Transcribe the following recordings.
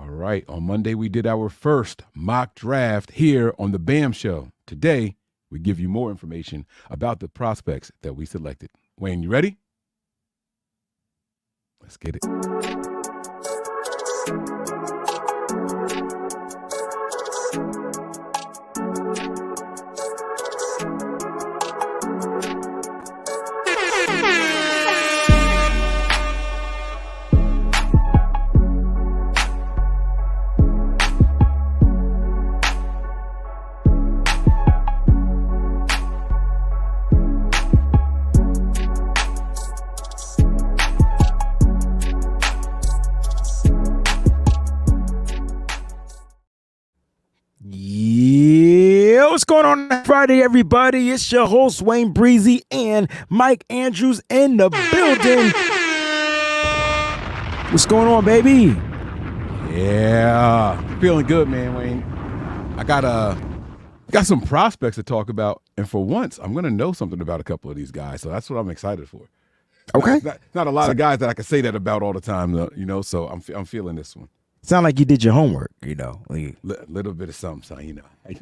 All right. On Monday, we did our first mock draft here on the BAM Show. Today, we give you more information about the prospects that we selected. Wayne, you ready? Let's get it. What's going on Friday, everybody? It's your host, WayneBreezie, and Mike Andrews in the building. What's going on, baby? Yeah, feeling good, man, Wayne. I got some prospects to talk about, and for once, I'm going to know something about a couple of these guys, so that's what I'm excited for. Okay. Not a lot of guys that I can say that about all the time, so I'm feeling this one. Sound like you did your homework, Little bit of something,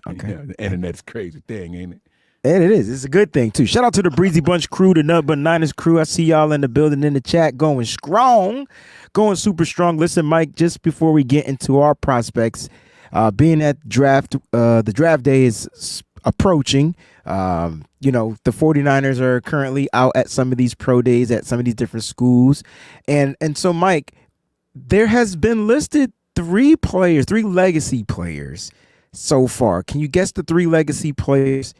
Okay. The internet's a crazy thing, ain't it? And it is. It's a good thing, too. Shout out to the Breezy Bunch crew, the Nut But Niners crew. I see y'all in the building, in the chat, going strong, going super strong. Listen, Mike, just before we get into our prospects, being at the draft day is approaching. The 49ers are currently out at some of these pro days at some of these different schools. And so, Mike, there has been listed three legacy players so far. Can you guess the three legacy players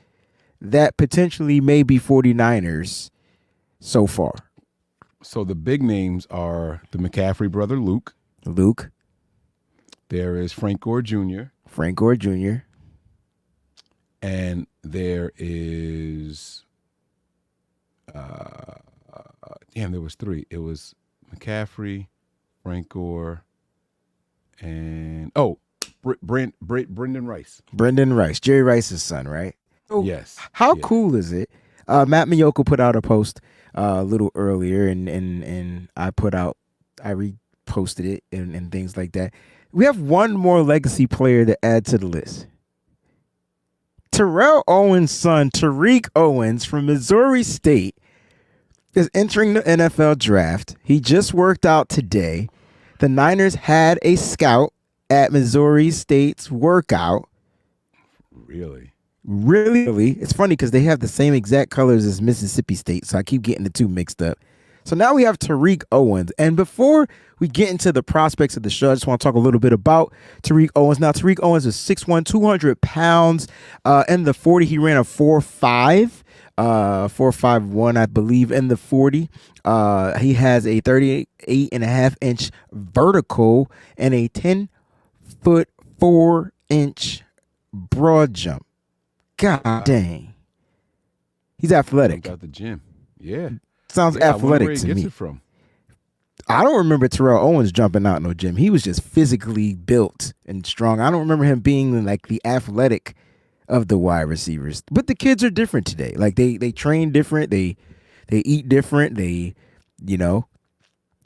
that potentially may be 49ers so far? So the big names are the McCaffrey brother, Luke. There is Frank Gore Jr. And there is, there was three. It was McCaffrey, Frank Gore, and Brendan Rice. Jerry Rice's son, right? So yes. How cool is it? Matt Miyoko put out a post a little earlier, and I reposted it and things like that. We have one more legacy player to add to the list. Terrell Owens' son, Tariq Owens from Missouri State, is entering the NFL draft. He just worked out today. The Niners had a scout at Missouri State's workout. Really? It's funny because they have the same exact colors as Mississippi State, so I keep getting the two mixed up. So now we have Tariq Owens. And before we get into the prospects of the show, I just want to talk a little bit about Tariq Owens. Now, Tariq Owens is 6'1", 200 pounds. In the 40, he ran a 4.5. 4.51, I believe, in the 40. He has a 38.5-inch vertical and a 10-foot 4-inch broad jump. God dang. He's athletic. Out the gym. Yeah. Sounds athletic to me. It from. I don't remember Terrell Owens jumping out in no gym. He was just physically built and strong. I don't remember him being like the athletic of the wide receivers. But the kids are different today. Like they train different. They eat different.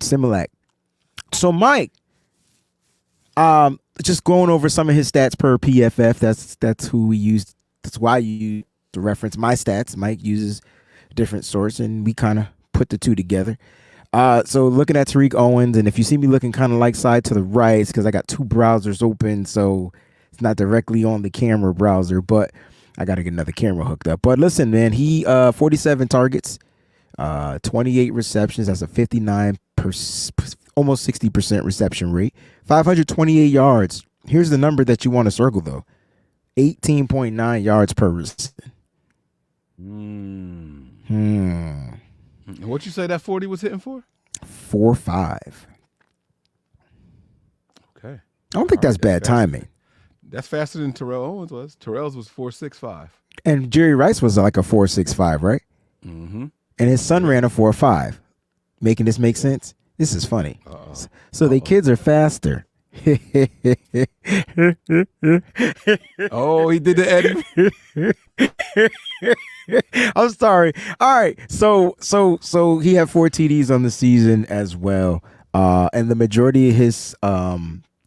Similac. So Mike, just going over some of his stats per PFF. That's who we used. That's why you use to reference my stats. Mike uses a different source, and we kind of put the two together. So looking at Tariq Owens, and if you see me looking kind of like side to the right, it's because I got two browsers open, so it's not directly on the camera browser, but I got to get another camera hooked up. But listen, man, he 47 targets, 28 receptions. That's a 59%, almost 60% reception rate, 528 yards. Here's the number that you want to circle, though. 18.9 yards per reception. What'd you say that 40 was hitting for? 4.5. Okay. I don't think that's bad timing. That's faster than Terrell Owens was. Terrell's was 4.65. And Jerry Rice was like a 4.65, right? Mm-hmm. And his son ran a 4.5. Making this make sense? This is funny. So the kids are faster. Oh, he did the Eddie. I'm sorry. All right. So he had 4 TDs on the season as well. And the majority of his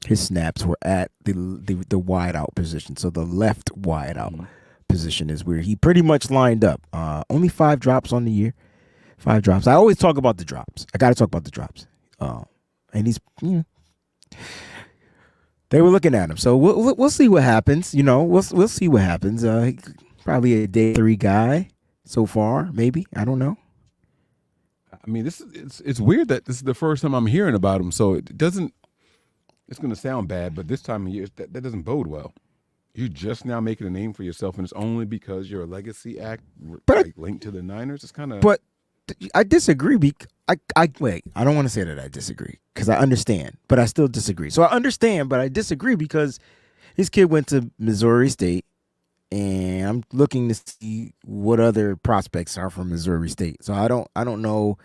his snaps were at the wide out position. So the left wide out position is where he pretty much lined up. Only 5 drops on the year. 5 drops. I always talk about the drops. I got to talk about the drops. And he's, they were looking at him. So we'll see what happens. We'll see what happens. Probably a day 3 guy so far, maybe. I don't know. I mean, it's weird that this is the first time I'm hearing about him. So it doesn't. It's going to sound bad, but this time of year that doesn't bode well. You're just now making a name for yourself, and it's only because you're a legacy act linked to the Niners. It's kind of. But I disagree. Wait. I don't want to say that I disagree because I understand, but I still disagree. So I understand, but I disagree because his kid went to Missouri State, and I'm looking to see what other prospects are from Missouri State. So I don't know,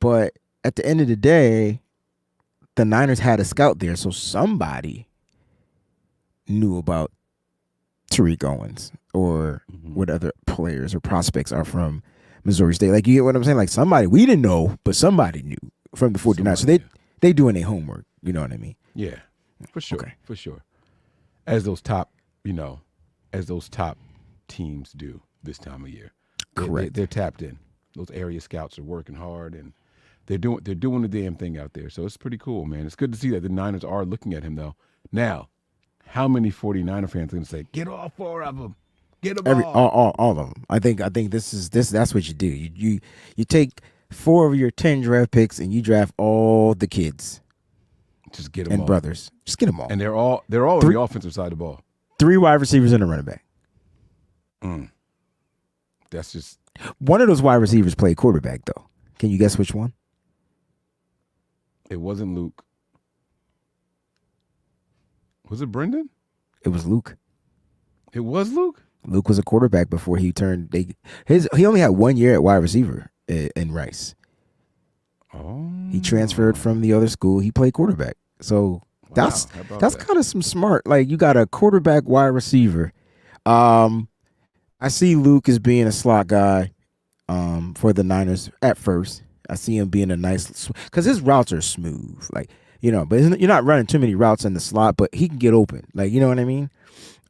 But at the end of the day, the Niners had a scout there, so somebody knew about Tariq Owens or what other players or prospects are from Missouri State. Like, you get what I'm saying? Like, somebody, we didn't know, but somebody knew from the 49ers. So they doing their homework. You know what I mean? Yeah, for sure. Okay. For sure. As those top teams do this time of year. Correct. They're tapped in. Those area scouts are working hard, and they're doing the damn thing out there. So it's pretty cool, man. It's good to see that the Niners are looking at him, though. Now, how many 49er fans are going to say, get all 4 of them? Get them all of them. I think that's what you do. You take 4 of your 10 draft picks and you draft all the kids. Just get them and all. brothers. Just get them all. And they're all on the offensive side of the ball. 3 wide receivers and a running back. That's just one of those wide receivers played quarterback, though. Can you guess which one? It wasn't Luke. Was it Brendan? It was Luke. It was Luke? Luke was a quarterback before he turned. He only had 1 year at wide receiver in Rice. Oh. He transferred from the other school. He played quarterback. So that's kind of some smart. Like, you got a quarterback wide receiver. I see Luke as being a slot guy for the Niners at first. I see him being a nice, because his routes are smooth, but you're not running too many routes in the slot, but he can get open, you know what I mean?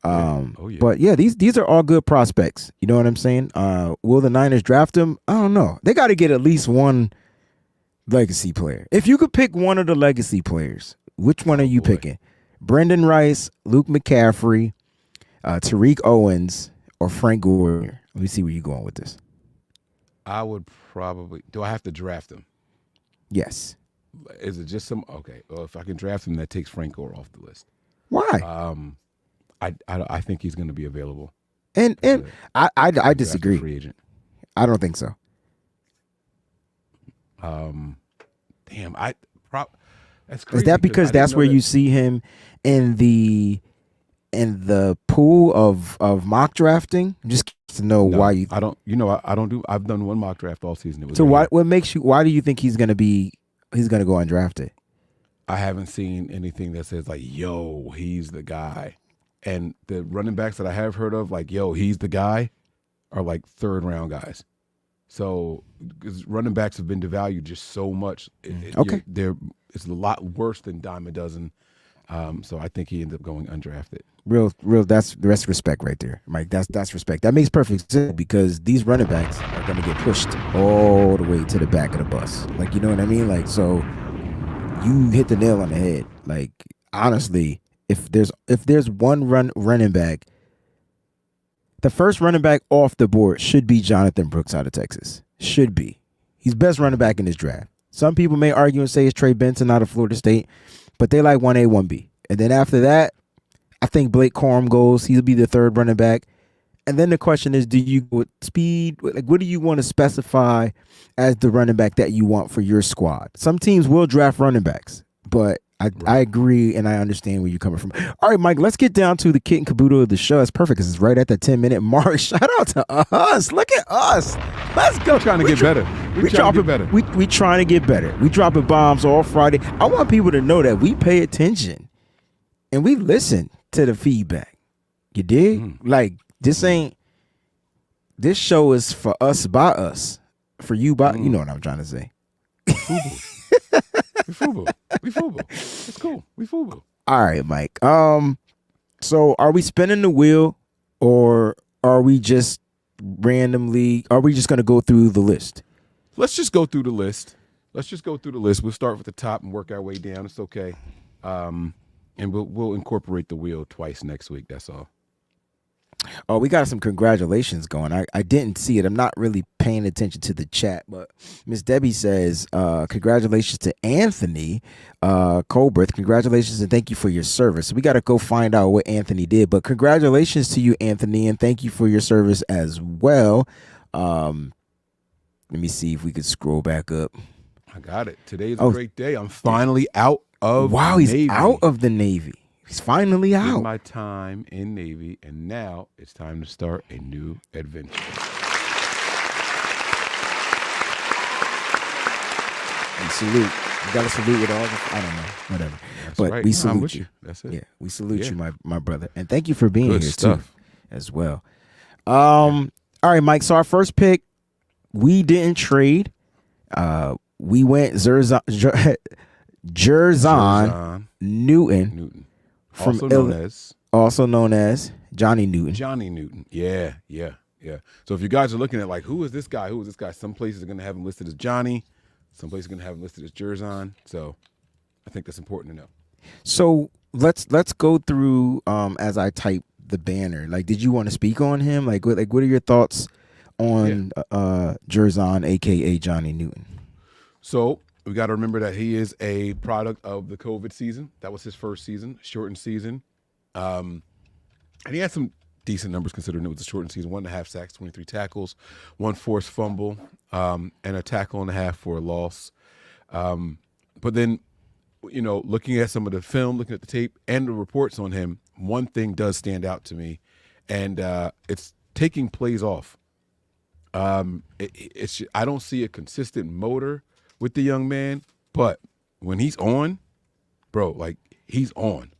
Yeah. But yeah, these are all good prospects. You know what I'm saying? Will the Niners draft him? I don't know. They got to get at least one legacy player. If you could pick one of the legacy players, which one are you picking? Brendan Rice, Luke McCaffrey, Tariq Owens, or Frank Gore? Let me see where you're going with this. I would probably. Do I have to draft him? Yes. Is it just some? Okay. Well, if I can draft him, that takes Frank Gore off the list. Why? I think he's going to be available. And I disagree. Free agent. I don't think so. Damn. That's crazy. Is that because that's where you see him in the pool of mock drafting? I'm just curious to know why you. I don't. I don't do. I've done one mock draft all season. So what makes you? Why do you think he's gonna go undrafted? I haven't seen anything that says like, "Yo, he's the guy," and the running backs that I have heard of, like, "Yo, he's the guy," are like 3rd round guys. So, because running backs have been devalued just so much, it's a lot worse than dime a dozen. So I think he ended up going undrafted. Real. That's respect right there, Mike. That's respect. That makes perfect sense because these running backs are going to get pushed all the way to the back of the bus. Like, you know what I mean? Like, so you hit the nail on the head. Like, honestly, if there's one running back, the first running back off the board should be Jonathan Brooks out of Texas. Should be. He's best running back in this draft. Some people may argue and say it's Trey Benson out of Florida State, but they like 1A, 1B. And then after that, I think Blake Corum goes. He'll be the 3rd running back. And then the question is, do you go with speed? Like, what do you want to specify as the running back that you want for your squad? Some teams will draft running backs, but I agree and I understand where you're coming from. All right, Mike, let's get down to the kit and caboodle of the show. That's perfect because it's right at the 10-minute mark. Shout out to us. Look at us. Let's go. We're trying to get better. We trying to get better. We dropping bombs all Friday. I want people to know that we pay attention and we listen to the feedback. You dig? Like, this show is for us by us. For you by, you know what I'm trying to say. We FUBU. We FUBU. It's cool. We FUBU. All right, Mike. So are we spinning the wheel, or are we just randomly? Are we just going to go through the list? Let's just go through the list. We'll start with the top and work our way down. It's okay. And we'll incorporate the wheel twice next week. That's all. Oh, we got some congratulations going. I didn't see it. I'm not really paying attention to the chat, but Miss Debbie says, congratulations to Anthony Colbert. Congratulations and thank you for your service. We got to go find out what Anthony did, but congratulations to you, Anthony, and thank you for your service as well. Let me see if we could scroll back up. I got it. Today's a great day. I'm finally out of he's Navy. Out of the Navy. He's finally out. Did my time in Navy, and now it's time to start a new adventure. We salute. You got to salute with all the, I don't know, whatever. That's but right. we salute you. That's it. Yeah, we salute you, my brother. And thank you for being Good here stuff. too as well. All right, Mike. So our first pick, we didn't trade. We went Jerzon Newton. From also known as Johnny Newton. Johnny Newton. Yeah. So if you guys are looking at like, who is this guy? Some places are going to have him listed as Johnny. Some places are going to have him listed as Jerzon. So I think that's important to know. So let's go through as I type the banner. Like, did you want to speak on him? What are your thoughts on Jerzon, aka Johnny Newton? So we got to remember that he is a product of the COVID season. That was his first season, shortened season. And he had some decent numbers considering it was a shortened season. 1.5 sacks, 23 tackles, 1 forced fumble, and a tackle and a half for a loss. But then, looking at some of the film, looking at the tape and the reports on him, one thing does stand out to me, and it's taking plays off. I don't see a consistent motor with the young man, but when he's on, bro, he's on.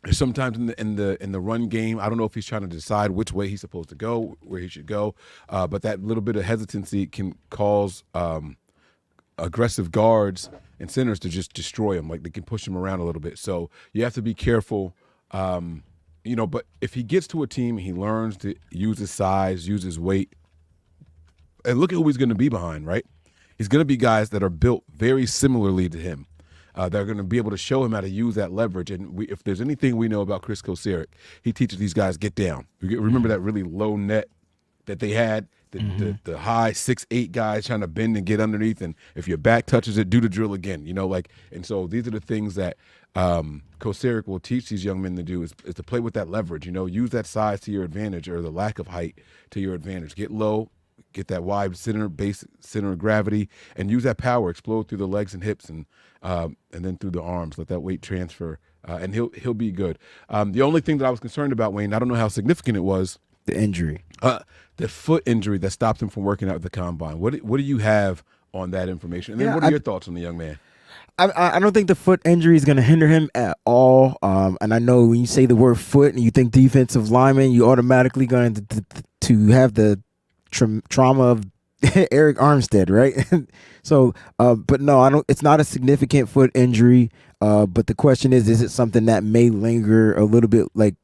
Sometimes in the run game, I don't know if he's trying to decide which way he's supposed to go, where he should go, but that little bit of hesitancy can cause aggressive guards and centers to just destroy him. Like, they can push him around a little bit. So you have to be careful. But if he gets to a team and he learns to use his size, use his weight, and look at who he's going to be behind, right? He's going to be guys that are built very similarly to him. They're going to be able to show him how to use that leverage. And if there's anything we know about Chris Kocurek, he teaches these guys get down. Remember that really low net that they had, the high 6'8" guys trying to bend and get underneath. And if your back touches it, do the drill again. And so these are the things that Kocurek will teach these young men to do is to play with that leverage. Use that size to your advantage, or the lack of height to your advantage. Get low. Get that wide center of gravity, and use that power. Explode through the legs and hips, and then through the arms. Let that weight transfer, and he'll be good. The only thing that I was concerned about, Wayne, I don't know how significant it was. The injury, the foot injury that stopped him from working out at the combine. What do you have on that information? And then what are your thoughts on the young man? I don't think the foot injury is going to hinder him at all. And I know when you say the word foot and you think defensive lineman, you automatically going to have the trauma of Eric Armstead, right? So, but no, I don't. It's not a significant foot injury. But the question is it something that may linger a little bit, like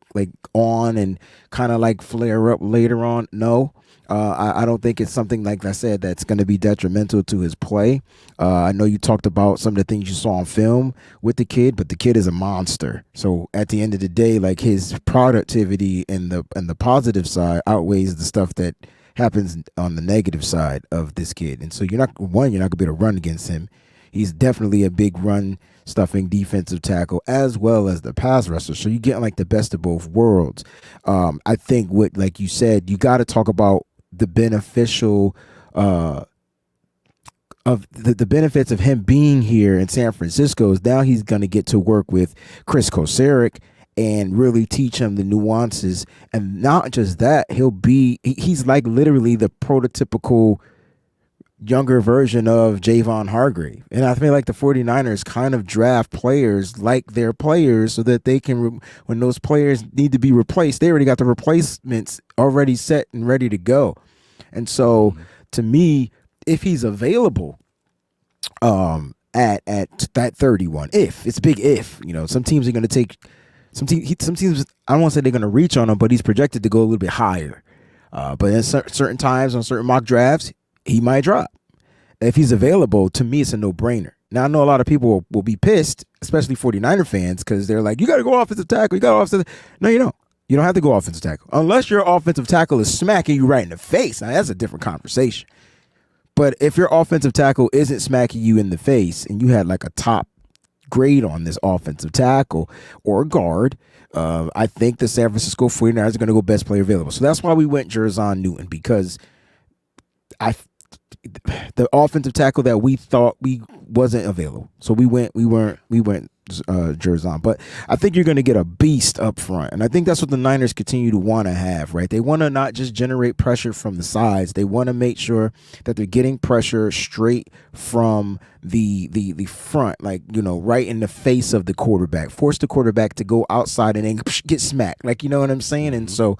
on and kind of like flare up later on? No, I don't think it's something, like I said, that's going to be detrimental to his play. I know you talked about some of the things you saw on film with the kid, but the kid is a monster. So at the end of the day, like, his productivity and the positive side outweighs the stuff that happens on the negative side of this kid. And so you're not going to be able to run against him. He's definitely a big run stuffing defensive tackle as well as the pass rusher. So you get like the best of both worlds. I think like you said, you got to talk about the beneficial of the benefits of him being here in San Francisco. Is now he's going to get to work with Chris Kocurek and really teach him the nuances. And not just that, he's like literally the prototypical younger version of Javon Hargrave. And I feel like the 49ers kind of draft players like their players so that they can, when those players need to be replaced, they already got the replacements already set and ready to go. And so to me, if he's available, at that 31. If it's a big if, some teams are going to take some teams. I don't want to say they're going to reach on him, but he's projected to go a little bit higher. But at certain times on certain mock drafts, he might drop. If he's available, to me, it's a no-brainer. Now, I know a lot of people will be pissed, especially 49er fans, because they're like, you got to go offensive tackle. You got to offensive. No, you don't. You don't have to go offensive tackle. Unless your offensive tackle is smacking you right in the face. Now, that's a different conversation. But if your offensive tackle isn't smacking you in the face and you had like a top grade on this offensive tackle or guard, I think the San Francisco 49ers are going to go best player available. So that's why we went Jerzon Newton, because the offensive tackle that we thought we wasn't available. So we went Jerzon. But I think you're going to get a beast up front. And I think that's what the Niners continue to want to have, right? They want to not just generate pressure from the sides. They want to make sure that they're getting pressure straight from the front, like, right in the face of the quarterback. Force the quarterback to go outside and then get smacked. Like, you know what I'm saying? And so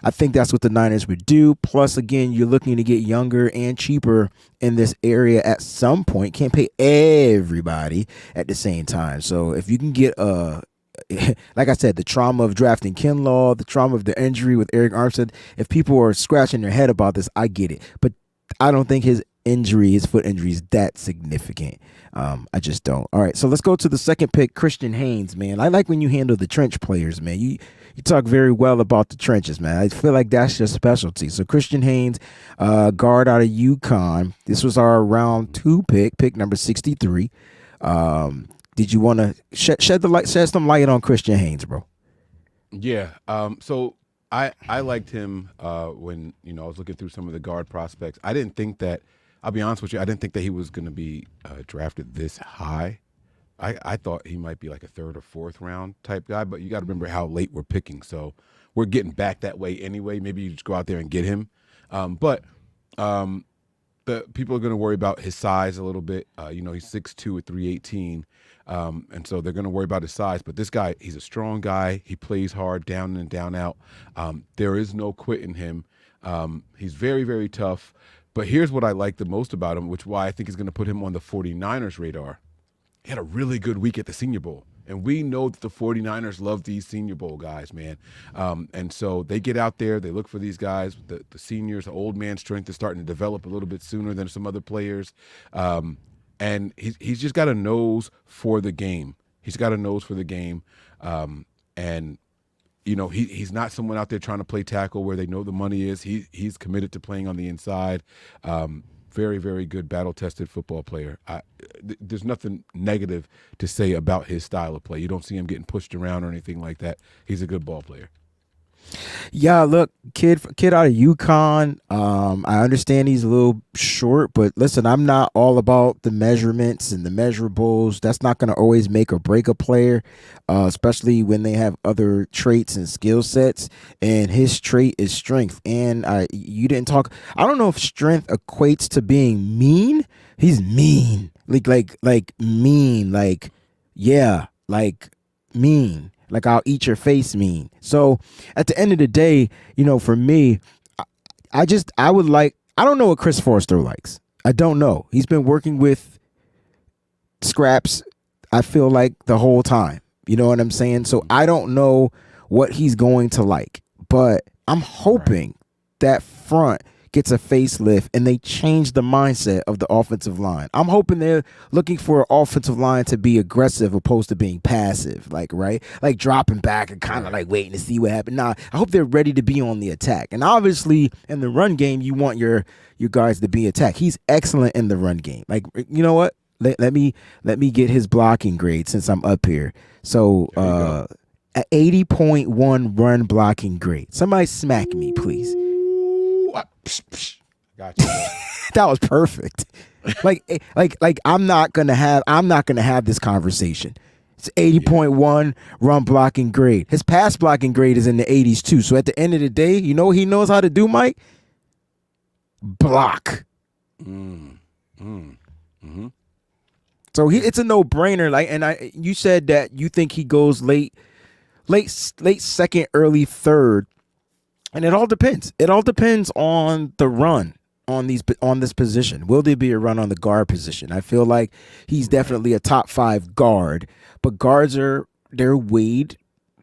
I think that's what the Niners would do. Plus, again, you're looking to get younger and cheaper in this area at some point. Can't pay everybody at the same time. So if you can get like I said, the trauma of drafting Kinlaw, the trauma of the injury with Eric Armstead, if people are scratching their head about this, I get it. But I don't think his foot injury is that significant. I just don't. All right, so let's go to the second pick, Christian Haynes, man. I like when you handle the trench players, man. You talk very well about the trenches, man. I feel like that's your specialty. So Christian Haynes, guard out of UConn. This was our round 2 pick number 63. Did you want to shed some light on Christian Haynes, bro? Yeah. So I liked him when I was looking through some of the guard prospects. I didn't think that. I'll be honest with you. I didn't think that he was going to be drafted this high. I thought he might be like a 3rd or 4th round type guy, but you got to remember how late we're picking. So we're getting back that way anyway. Maybe you just go out there and get him. But the people are going to worry about his size a little bit. He's 6'2" at 318. And so they're going to worry about his size. But this guy, he's a strong guy. He plays hard, down in and down out. There is no quitting him. He's very, very tough. But here's what I like the most about him, why I think is going to put him on the 49ers radar. He had a really good week at the Senior Bowl. And we know that the 49ers love these Senior Bowl guys, man. And so they get out there, they look for these guys. The seniors, the old man strength is starting to develop a little bit sooner than some other players. And he's just got a nose for the game. He's he's not someone out there trying to play tackle where they know the money is. He's committed to playing on the inside. Very, very good battle-tested football player. There's nothing negative to say about his style of play. You don't see him getting pushed around or anything like that. He's a good ball player. Yeah, look, kid out of UConn. I understand he's a little short, but listen, I'm not all about the measurements and the measurables. That's not going to always make or break a player, especially when they have other traits and skill sets. And his trait is strength. And you didn't talk. I don't know if strength equates to being mean. He's mean, like mean, like mean. Like, I'll eat your face mean. So at the end of the day, for me, I don't know what Chris Forrester likes. I don't know. He's been working with scraps, I feel like, the whole time. You know what I'm saying? So I don't know what he's going to like. But I'm hoping that front gets a facelift and they change the mindset of the offensive line. I'm hoping they're looking for an offensive line to be aggressive opposed to being passive, like dropping back and kind of like waiting to see what happens. Nah, I hope they're ready to be on the attack. And obviously in the run game, you want your guys to be attacked. He's excellent in the run game. Like, you know what? Let me get his blocking grade since I'm up here. So an 80.1 run blocking grade. Somebody smack me, please. Gotcha. That was perfect. Like I'm not gonna have this conversation. It's 80.1 run blocking grade. His pass blocking grade is in the 80s too. So at the end of the day, you know what he knows how to do, Mike? Block. Mm-hmm. So it's a no-brainer. Like, and you said that you think he goes late second, early third. And it all depends. It all depends on the run. on this position? Will there be a run on the guard position? I feel like he's definitely a top 5 guard, but guards they're weighed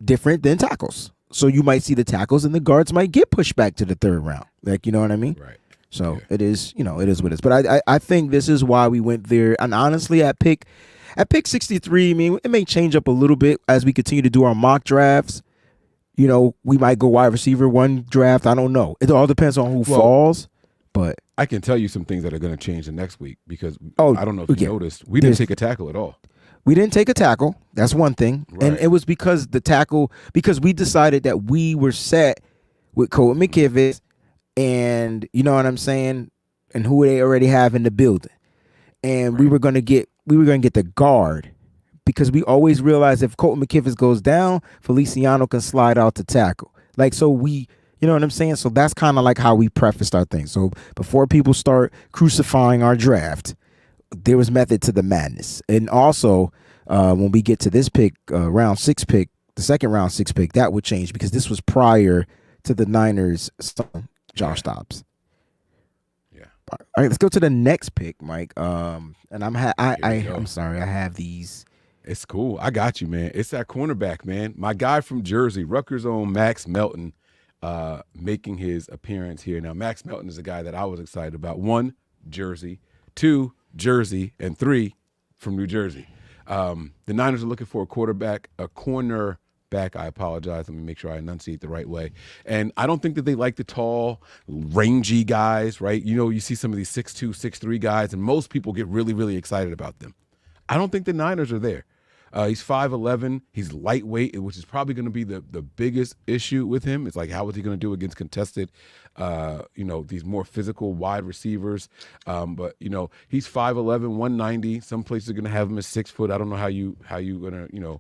different than tackles. So you might see the tackles and the guards might get pushed back to the 3rd round. Like, you know what I mean? Right. So it is, it is what it is. But I think this is why we went there. And honestly, at pick 63, I mean, it may change up a little bit as we continue to do our mock drafts. We might go wide receiver 1 draft. I don't know. It all depends on who falls. But I can tell you some things that are going to change the next week because I don't know if you noticed, we didn't take a tackle at all. We didn't take a tackle. That's one thing. Right. And it was because because we decided that we were set with Colton McKivitz and, you know what I'm saying, and who they already have in the building. And we were going to get the guard because we always realize if Colton McKivitz goes down, Feliciano can slide out to tackle. Like, so you know what I'm saying? So that's kind of like how we prefaced our thing. So before people start crucifying our draft, there was method to the madness. And also, when we get to this pick, round 6 pick, the second round 6 pick, that would change because this was prior to the Niners' son, Josh Dobbs. Yeah. All right, let's go to the next pick, Mike. And I'm sorry, I have these. It's cool. I got you, man. It's that cornerback, man. My guy from Jersey, Rutgers' own Max Melton, making his appearance here. Now, Max Melton is a guy that I was excited about. 1, Jersey. 2, Jersey, and 3 from New Jersey. The Niners are looking for a cornerback. I apologize. Let me make sure I enunciate the right way. And I don't think that they like the tall, rangy guys, right? You see some of these 6'2", 6'3" guys, and most people get really, really excited about them. I don't think the Niners are there. He's 5'11". He's lightweight, which is probably going to be the biggest issue with him. It's like, how is he going to do against contested, these more physical wide receivers? But he's 5'11", 190. Some places are going to have him as 6 foot. I don't know how you going to,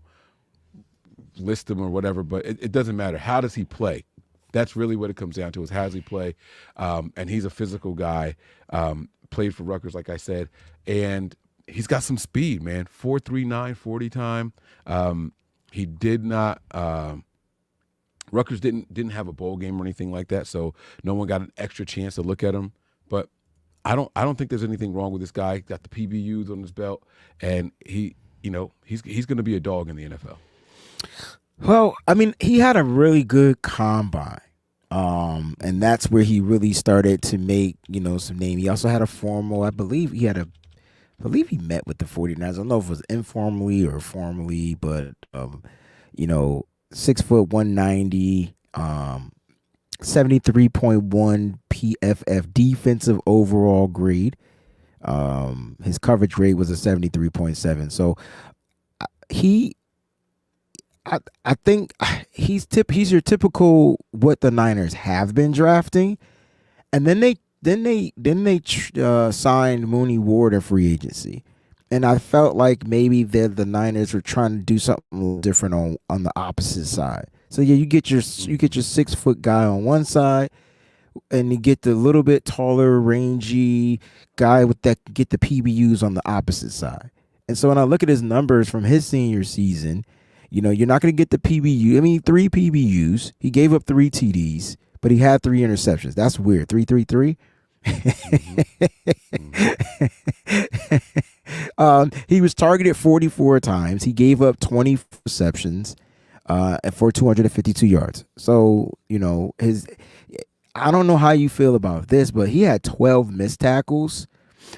list him or whatever, but it doesn't matter. How does he play? That's really what it comes down to is how does he play? And he's a physical guy, played for Rutgers, like I said, and he's got some speed, man. 4.39 40 time. He did not. Rutgers didn't have a bowl game or anything like that, so no one got an extra chance to look at him. But I don't think there's anything wrong with this guy. Got the PBUs on his belt, and he's going to be a dog in the NFL. Well, I mean, he had a really good combine. And that's where he really started to make, some name. He also had a formal, I believe he met with the 49ers. I don't know if it was informally or formally, but 6 foot 190, 73.1 PFF defensive overall grade. His coverage rate was a 73.7. So I think he's your typical what the Niners have been drafting, and then they signed Mooney Ward in free agency, and I felt like maybe the Niners were trying to do something a little different on the opposite side. So yeah, you get your 6 foot guy on one side, and you get the little bit taller, rangy guy with that get the PBUs on the opposite side. And so when I look at his numbers from his senior season, you're not going to get the PBU. I mean, 3 PBUs. He gave up 3 TDs, but he had 3 interceptions. That's weird. 3-3-3. He was targeted 44 times. He gave up 20 receptions for 252 yards. So, I don't know how you feel about this, but he had 12 missed tackles.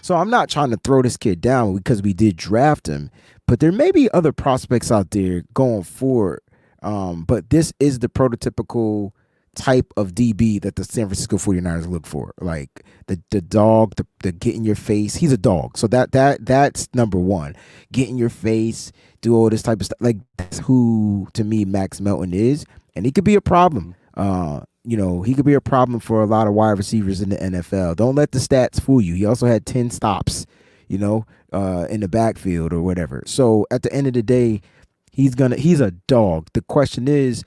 So I'm not trying to throw this kid down because we did draft him, but there may be other prospects out there going forward. But this is the prototypical type of DB that the San Francisco 49ers look for. Like the dog, the get in your face. He's a dog. So that's number one. Get in your face, do all this type of stuff. Like that's who, to me, Max Melton is. And he could be a problem. He could be a problem for a lot of wide receivers in the NFL. Don't let the stats fool you. He also had 10 stops, in the backfield or whatever. So at the end of the day, he's a dog. The question is,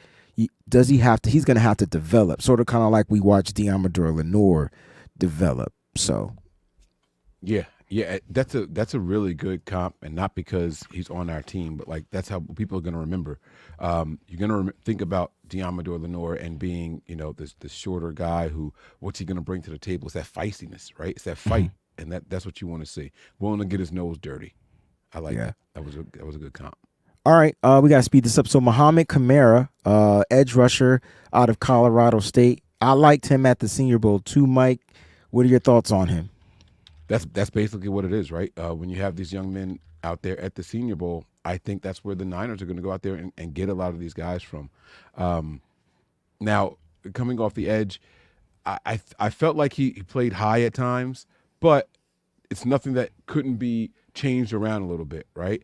does he have to? He's gonna have to develop, sort of kind of like we watched Deommodore Lenoir develop. So, yeah, Yeah, that's a really good comp, and not because he's on our team, but like that's how people are going to remember. You're going to think about Diamador Lenore and being, this shorter guy who, what's he going to bring to the table? It's that feistiness, right? It's that fight, and that's what you want to see. Willing to get his nose dirty. I like Yeah. that. That was a good comp. All right, we gotta speed this up. So Muhammad Kamara, edge rusher out of Colorado State. I liked him at the Senior Bowl too, Mike. What are your thoughts on him? That's basically what it is, right? When you have these young men out there at the Senior Bowl, I think that's where the Niners are going to go out there and get a lot of these guys from. Now, coming off the edge, I felt like he played high at times, but it's nothing that couldn't be changed around a little bit, right?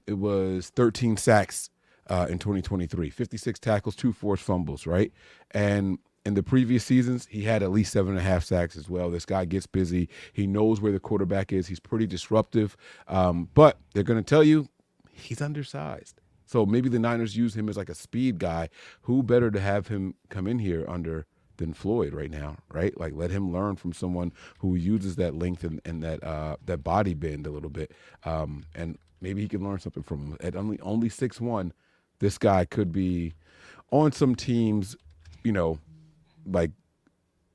It was 13 sacks in 2023, 56 tackles, 2 forced fumbles, right? And in the previous seasons, he had at least 7.5 sacks as well. This guy gets busy. He knows where the quarterback is. He's pretty disruptive. But they're going to tell you he's undersized. So maybe the Niners use him as like a speed guy. Who better to have him come in here under than Floyd right now, right? Like let him learn from someone who uses that length and that body bend a little bit. And maybe he can learn something from him. At only 6'1", this guy could be on some teams, like,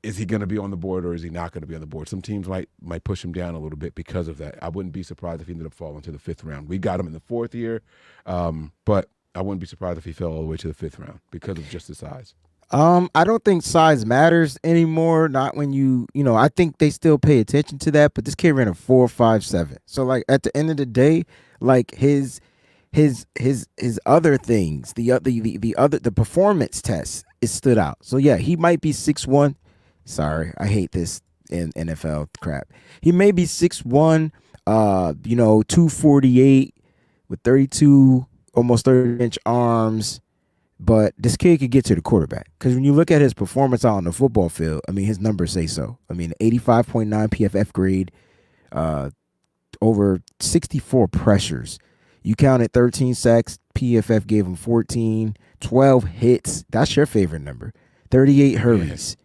is he going to be on the board or is he not going to be on the board? Some teams might push him down a little bit because of that. I wouldn't be surprised if he ended up falling to the 5th round. We got him in the 4th year, but I wouldn't be surprised if he fell all the way to the 5th round because of just his size. I don't think size matters anymore. Not when I think they still pay attention to that, but this kid ran a 4.57. So like at the end of the day, like his other things, the performance test is stood out. So yeah, he might be 6'1". Sorry, I hate this in NFL crap. He may be 6'1", 248 with 32, almost 30-inch arms. But this kid could get to the quarterback because when you look at his performance out on the football field, I mean, his numbers say so. I mean, 85.9 PFF grade, over 64 pressures. You counted 13 sacks. PFF gave him 14, 12 hits. That's your favorite number. 38 hurries,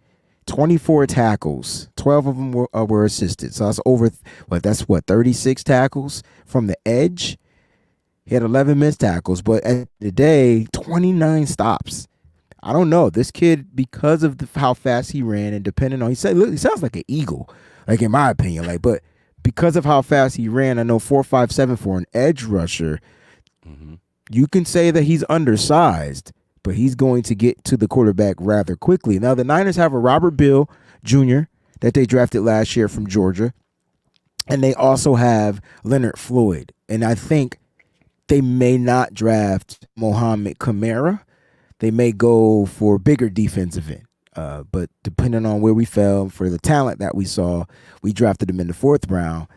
24 tackles. 12 of them were assisted. So that's over. 36 tackles from the edge. He had 11 missed tackles, but at the day, 29 stops. I don't know. This kid, because of how fast he ran and depending on, he sounds like an eagle, like in my opinion. But because of how fast he ran, I know 4.57 for an edge rusher. Mm-hmm. You can say that he's undersized, but he's going to get to the quarterback rather quickly. Now, the Niners have a Robert Bill Jr. that they drafted last year from Georgia, and they also have Leonard Floyd. And I think they may not draft Mohamed Kamara. They may go for bigger defensive end. But depending on where we fell for the talent that we saw, we drafted him in the 4th round.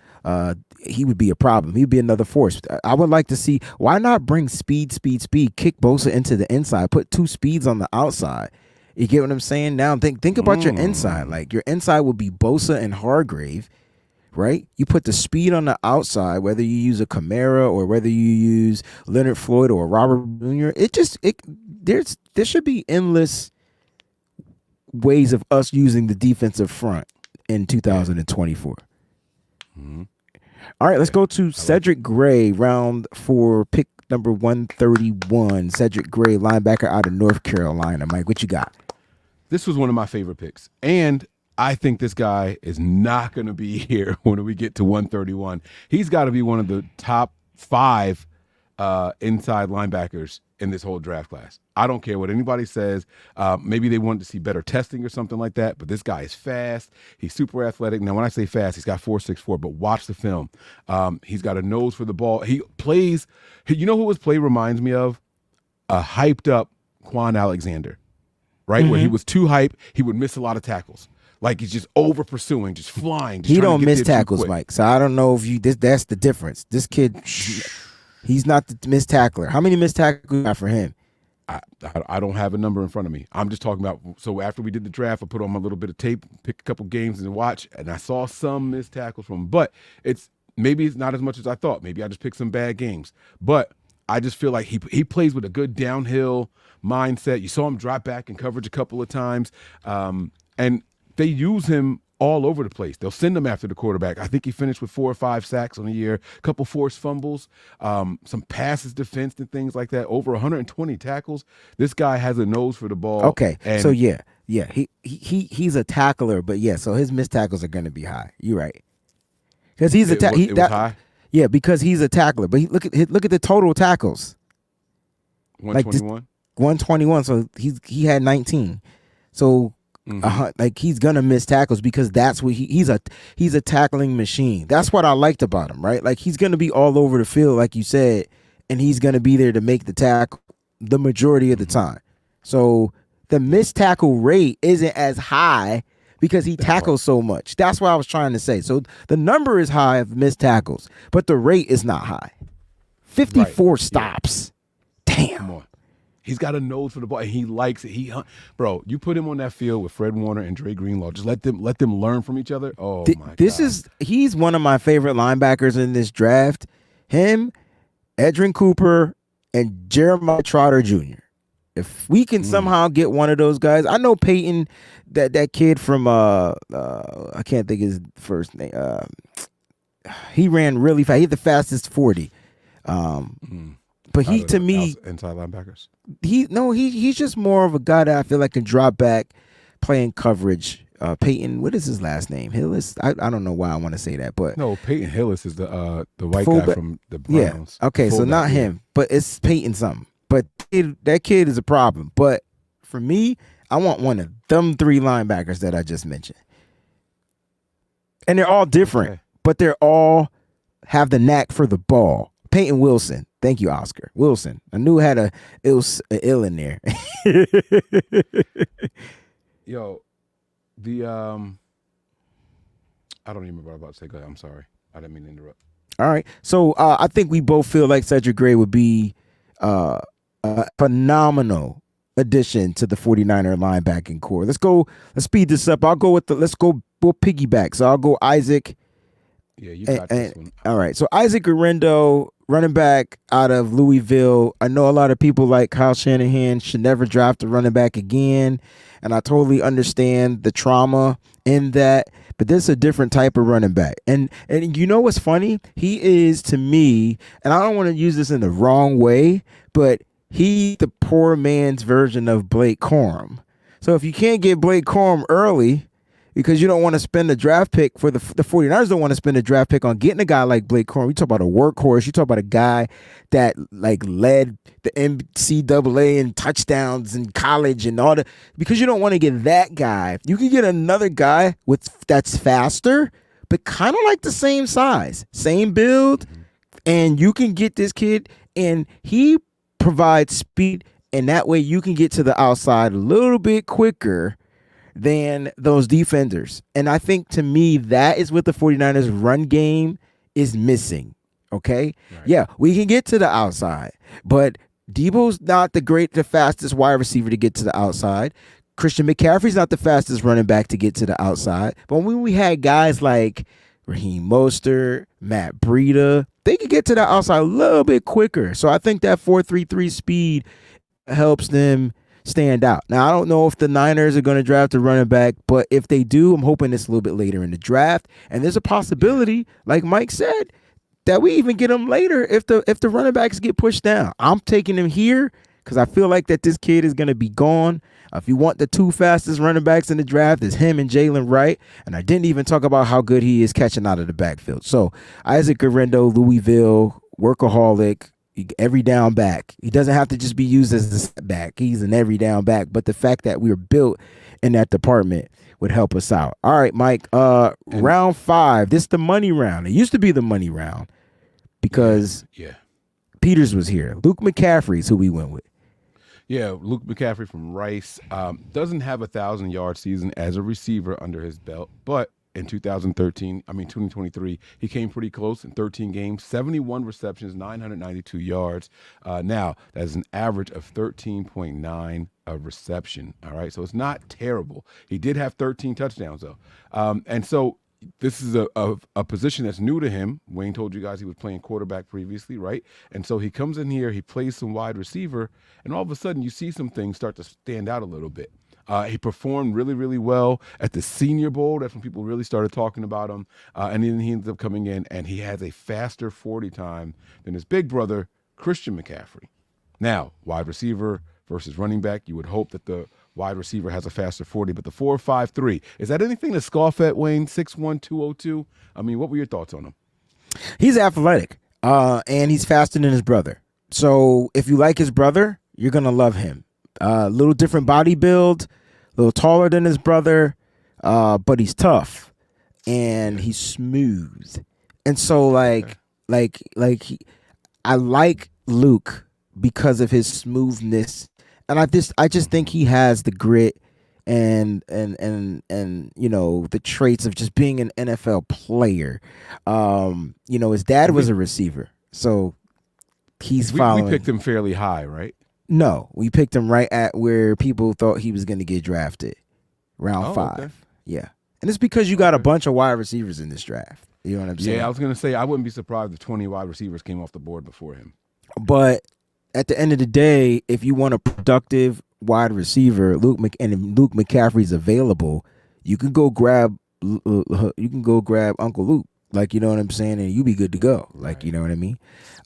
He would be a problem. He'd be another force. I would like to see, why not bring speed, kick Bosa into the inside, put 2 speeds on the outside. You get what I'm saying? Now think about your inside. Like your inside would be Bosa and Hargrave. Right? You put the speed on the outside, whether you use a Kamara or whether you use Leonard Floyd or Robert Jr. There should be endless ways of us using the defensive front in 2024. Mm-hmm. All right, let's go to Cedric Gray, round 4, pick number 131. Cedric Gray, linebacker out of North Carolina. Mike, what you got? This was one of my favorite picks. And I think this guy is not going to be here when we get to 131. He's got to be one of the top 5 inside linebackers in this whole draft class. I don't care what anybody says. Maybe they wanted to see better testing or something like that, but this guy is fast. He's super athletic. Now, when I say fast, he's got 4.64, but watch the film. He's got a nose for the ball. He plays – you know who his play reminds me of? A hyped-up Quan Alexander, right? Mm-hmm. Where he was too hype. He would miss a lot of tackles. Like he's just over pursuing, just flying. Just he don't miss tackles, Mike. So I don't know if you. That's the difference. This kid, he's not the missed tackler. How many missed tackles you got for him? I don't have a number in front of me. I'm just talking about. So after we did the draft, I put on my little bit of tape, pick a couple games and watch, and I saw some missed tackles from him. But maybe it's not as much as I thought. Maybe I just picked some bad games. But I just feel like he plays with a good downhill mindset. You saw him drop back in coverage a couple of times, and they use him all over the place. They'll send him after the quarterback. I think he finished with 4 or 5 sacks on the year, a couple forced fumbles, some passes defensed and things like that. Over 120 tackles. This guy has a nose for the ball. Okay, so he's a tackler, but so his missed tackles are going to be high. You're right, because he's a high. Yeah, because he's a tackler. But look at the total tackles. 121. 121. So he had 19. So he's gonna miss tackles because that's what he's a tackling machine. That's what I liked about him, right? Like he's gonna be all over the field, like you said, and he's gonna be there to make the tackle the majority of the time. So the missed tackle rate isn't as high because he tackles so much. That's what I was trying to say. So the number is high of missed tackles, but the rate is not high. 54 stops. Damn. Come on. He's got a nose for the ball, and he likes it. Bro, you put him on that field with Fred Warner and Dre Greenlaw. Just let them learn from each other. Oh my God. He's one of my favorite linebackers in this draft. Him, Edrin Cooper, and Jeremiah Trotter Jr. If we can somehow get one of those guys, I know Peyton, that kid from I can't think his first name. He ran really fast. He's the fastest 40. But he, to me, inside linebackers. He's just more of a guy that I feel like can drop back, playing coverage. Peyton, what is his last name? Hillis. I don't know why I want to say that, but no, Peyton Hillis is the white guy from the Browns. Yeah. Okay, so not him, but it's Peyton something. But that kid is a problem. But for me, I want one of them 3 linebackers that I just mentioned, and they're all different, but they're all have the knack for the ball. Peyton Wilson. Thank you, Oscar. Wilson. I knew had a ill in there. Yo, I don't even remember what I was about to say. Go ahead. I'm sorry. I didn't mean to interrupt. All right. So I think we both feel like Cedric Gray would be a phenomenal addition to the 49er linebacking core. Let's speed this up. We'll piggyback. So I'll go Isaac. Yeah, you got this one. All right. So Isaac Guerrero, running back out of Louisville. I know a lot of people like Kyle Shanahan should never draft a running back again. And I totally understand the trauma in that. But this is a different type of running back. And you know what's funny? He is, to me, and I don't want to use this in the wrong way, but he's the poor man's version of Blake Corum. So if you can't get Blake Corum early, because you don't want to spend a draft pick for the 49ers don't want to spend a draft pick on getting a guy like Blake Corum. You talk about a workhorse. You talk about a guy that like led the NCAA in touchdowns in college and all that. Because you don't want to get that guy. You can get another guy that's faster, but kind of like the same size, same build, and you can get this kid, and he provides speed, and that way you can get to the outside a little bit quicker than those defenders. And I think, to me, that is what the 49ers run game is missing. Okay? Right. Yeah, we can get to the outside, but Debo's not the fastest wide receiver to get to the outside. Christian McCaffrey's not the fastest running back to get to the outside. But when we had guys like Raheem Mostert, Matt Breida, they could get to the outside a little bit quicker. So I think that 4.33 speed helps them stand out. Now, I don't know if the Niners are going to draft a running back, but if they do, I'm hoping it's a little bit later in the draft. And there's a possibility, like Mike said, that we even get him later if the running backs get pushed down. I'm taking him here because I feel like that this kid is going to be gone. If you want the 2 fastest running backs in the draft, it's him and Jalen Wright. And I didn't even talk about how good he is catching out of the backfield. So Isaac Guerrero, Louisville, workaholic, every down back. He doesn't have to just be used as a step back. He's an every down back. But the fact that we were built in that department would help us out. All right, Mike. Round 5. This is the money round. It used to be the money round because Peters was here. Luke McCaffrey's who we went with. Yeah, Luke McCaffrey from Rice. Doesn't have a 1,000-yard season as a receiver under his belt, but in 2023, he came pretty close in 13 games, 71 receptions, 992 yards. Now, that is an average of 13.9 a reception. All right, so it's not terrible. He did have 13 touchdowns, though. And so this is a position that's new to him. Wayne told you guys he was playing quarterback previously, right? And so he comes in here, he plays some wide receiver, and all of a sudden you see some things start to stand out a little bit. He performed really, really well at the Senior Bowl. That's when people really started talking about him. And then he ends up coming in, and he has a faster 40 time than his big brother, Christian McCaffrey. Now, wide receiver versus running back, you would hope that the wide receiver has a faster 40, but the 4.53, is that anything to scoff at, Wayne? 6'1", 202? I mean, what were your thoughts on him? He's athletic, and he's faster than his brother. So if you like his brother, you're going to love him. A little different body build, a little taller than his brother, but he's tough, and he's smooth. And so, I like Luke because of his smoothness, and I just think he has the grit and the traits of just being an NFL player. His dad was a receiver, so he's following. We picked him fairly high, right? No, we picked him right at where people thought he was going to get drafted, round 5. Okay. Yeah, and it's because you got a bunch of wide receivers in this draft. You know what I'm saying? Yeah, I was going to say I wouldn't be surprised if 20 wide receivers came off the board before him. But at the end of the day, if you want a productive wide receiver, Luke McCaffrey's available, you can go grab Uncle Luke, you know what I'm saying, and you be good to go, you know what I mean.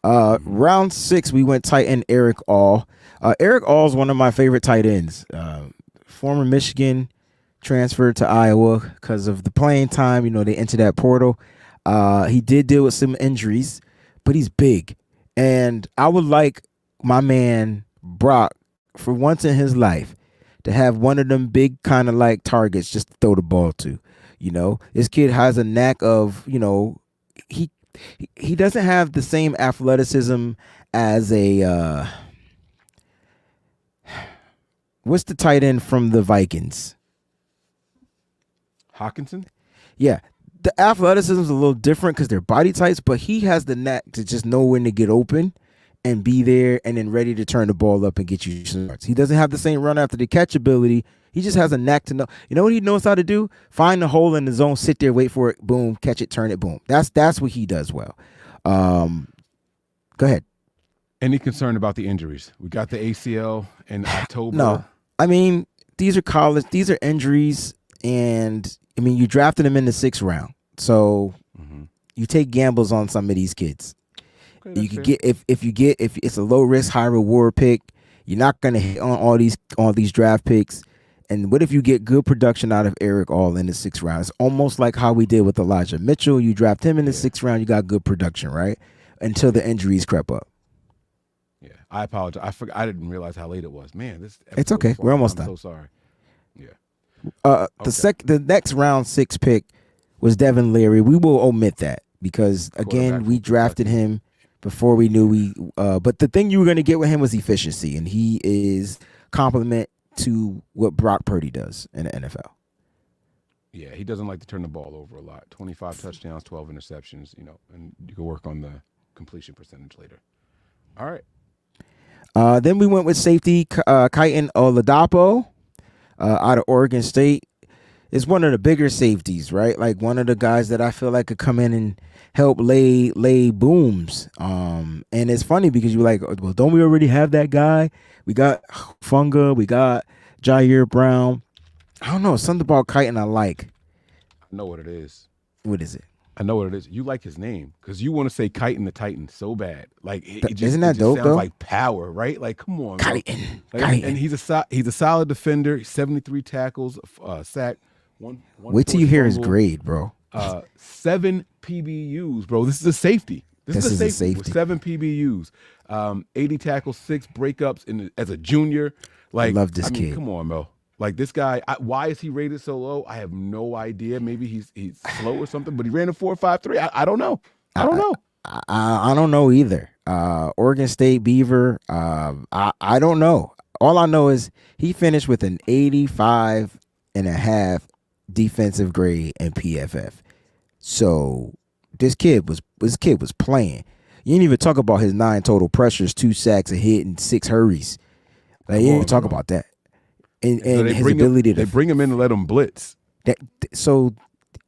Round 6, we went tight end Eric All. Eric All is one of my favorite tight ends. Former Michigan, transferred to Iowa because of the playing time. They entered that portal. He did deal with some injuries, but he's big, and I would like my man Brock, for once in his life, to have one of them big kind of targets just to throw the ball to. This kid has a knack of, he doesn't have the same athleticism as a what's the tight end from the Vikings? Hawkinson? Yeah. The athleticism is a little different because they're body types, but he has the knack to just know when to get open and be there and then ready to turn the ball up and get you some yards. He doesn't have the same run after the catch ability. He just has a knack to know. You know what he knows how to do? Find the hole in the zone, sit there, wait for it, boom, catch it, turn it, boom. That's what he does well. Go ahead. Any concern about the injuries? We got the ACL in October. No. I mean, these are injuries, and I mean, you drafted him in the 6th round. So you take gambles on some of these kids. Okay, you could get if it's a low risk, high reward pick, you're not gonna hit on all these draft picks. And what if you get good production out of Eric All in the 6th round? It's almost like how we did with Elijah Mitchell. You draft him in the 6th round, you got good production, right? Until the injuries crept up. Yeah, I apologize. I didn't realize how late it was. Man, it's okay. We're almost done. I'm so sorry. Yeah. The next round 6 pick was Devin Leary. We will omit that because again, we drafted him before we knew but the thing you were going to get with him was efficiency, and he is complement to what Brock Purdy does in the NFL. Yeah, he doesn't like to turn the ball over a lot. 25 touchdowns, 12 interceptions, and you can work on the completion percentage later. All right. Then we went with safety Kaiton Oladapo out of Oregon State. It's one of the bigger safeties, right? Like one of the guys that I feel like could come in and help lay booms. And it's funny because you're like, well, don't we already have that guy? We got Funga, we got Jair Brown. I don't know, something about Kaiton I like. I know what it is. What is it? I know what it is. You like his name because you want to say Kaiton the Titan so bad. Like isn't that dope? Sounds though? Like power, right? Like come on, Kaiton. And he's a solid defender. 73 tackles, sack. One Wait till you hear his grade, bro. 7 PBUs, bro. This is a safety. This is a safety with 7 PBUs. 80 tackles, 6 breakups as a junior. Like, love this kid. Come on, bro. Like this guy, why is he rated so low? I have no idea. Maybe he's slow or something, but he ran a 4.53. I don't know. I don't know. I don't know either. Oregon State Beaver. I don't know. All I know is he finished with an 85.5 defensive grade in PFF. So this kid was playing. You didn't even talk about his 9 total pressures, 2 sacks, a hit, and 6 hurries. Like, you didn't even talk about that. And so his ability to bring him in and let him blitz. So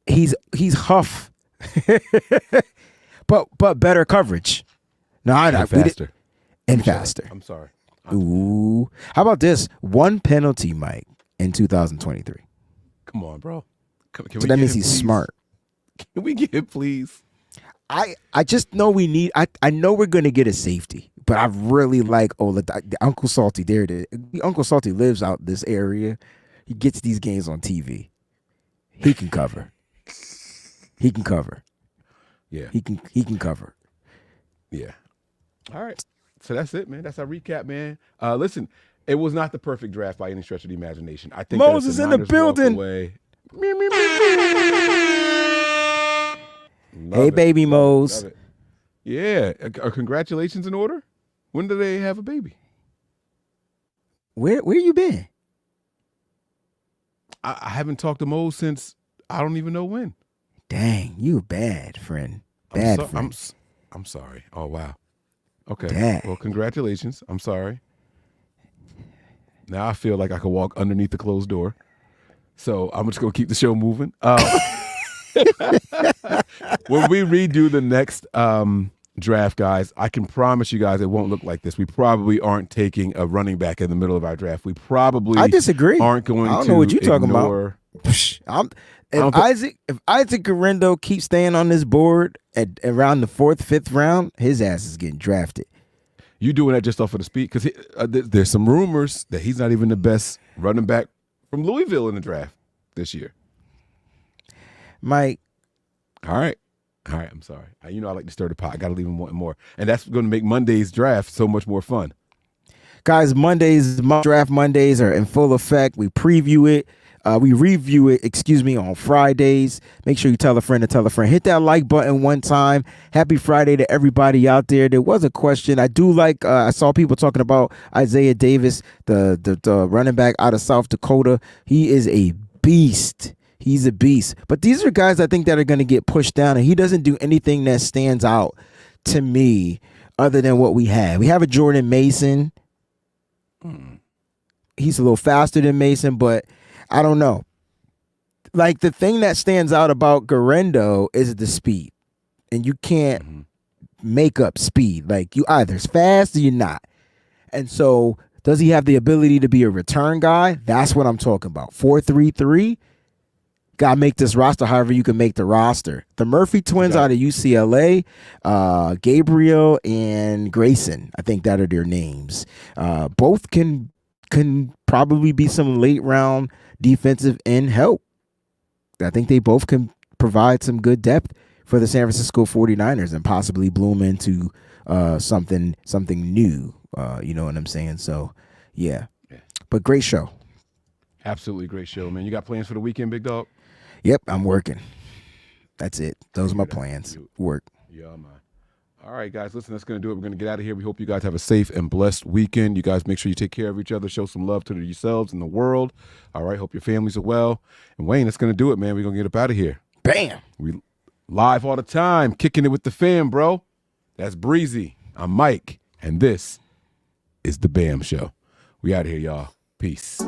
he's huff, but better coverage. No, and faster. And faster. I'm sorry. Ooh, how about this? 1 penalty, Mike. in 2023. Come on, bro. Can So we that get means him, he's please? smart. Can we get him, please? I just know we need. I know we're gonna get a safety, but I really like the Uncle Salty. There it is. Uncle Salty lives out this area. He gets these games on TV. He can cover. He can cover. Yeah. He can cover. Yeah. All right. So that's it, man. That's our recap, man. Listen, it was not the perfect draft by any stretch of the imagination. I think Moses that in the Niners building. walk away. Hey, baby Mose. Love it. Yeah. Are congratulations in order? When do they have a baby? Where you been? I haven't talked to Mose since I don't even know when. Dang, you bad friend. Bad friend. I'm sorry. Oh, wow. Okay. Dang. Well, congratulations. I'm sorry. Now I feel like I could walk underneath the closed door. So I'm just going to keep the show moving. When we redo the next draft, guys, I can promise you guys it won't look like this. We probably aren't taking a running back in the middle of our draft. We probably I disagree. aren't going to I don't know what you're talking about. If Isaac Garendo keeps staying on this board at around the 4th, 5th round, his ass is getting drafted. You doing that just off of the speed? Because there's some rumors that he's not even the best running back from Louisville in the draft this year. Mike. All right. I'm sorry. I like to stir the pot. I got to leave him wanting more. And that's going to make Monday's draft so much more fun. Guys, draft Mondays are in full effect. We preview it. We review it, on Fridays. Make sure you tell a friend to tell a friend. Hit that like button one time. Happy Friday to everybody out there. There was a question. I do like, I saw people talking about Isaiah Davis, the running back out of South Dakota. He is a beast. He's a beast. But these are guys I think that are going to get pushed down, and he doesn't do anything that stands out to me other than what we have. We have a Jordan Mason. He's a little faster than Mason, but I don't know. Like, the thing that stands out about Garendo is the speed. And you can't make up speed. Like, you either fast or you're not. And so, does he have the ability to be a return guy? That's what I'm talking about. 4.33. Gotta make this roster however you can make the roster. The Murphy twins out of UCLA, Gabriel and Grayson, I think that are their names. Both can probably be some late round defensive end help. I think they both can provide some good depth for the San Francisco 49ers and possibly bloom into something new. You know what I'm saying? So, yeah. But great show. Absolutely great show, man. You got plans for the weekend, big dog? Yep, I'm working. That's it. Those are my plans. Work. Yeah, man. All right, guys, listen, that's going to do it. We're going to get out of here. We hope you guys have a safe and blessed weekend. You guys make sure you take care of each other. Show some love to yourselves and the world. All right, hope your families are well. And Wayne, that's going to do it, man. We're going to get up out of here. Bam. We live all the time, kicking it with the fam, bro. That's Breezie. I'm Mike, and this is The Bam Show. We out of here, y'all. Peace.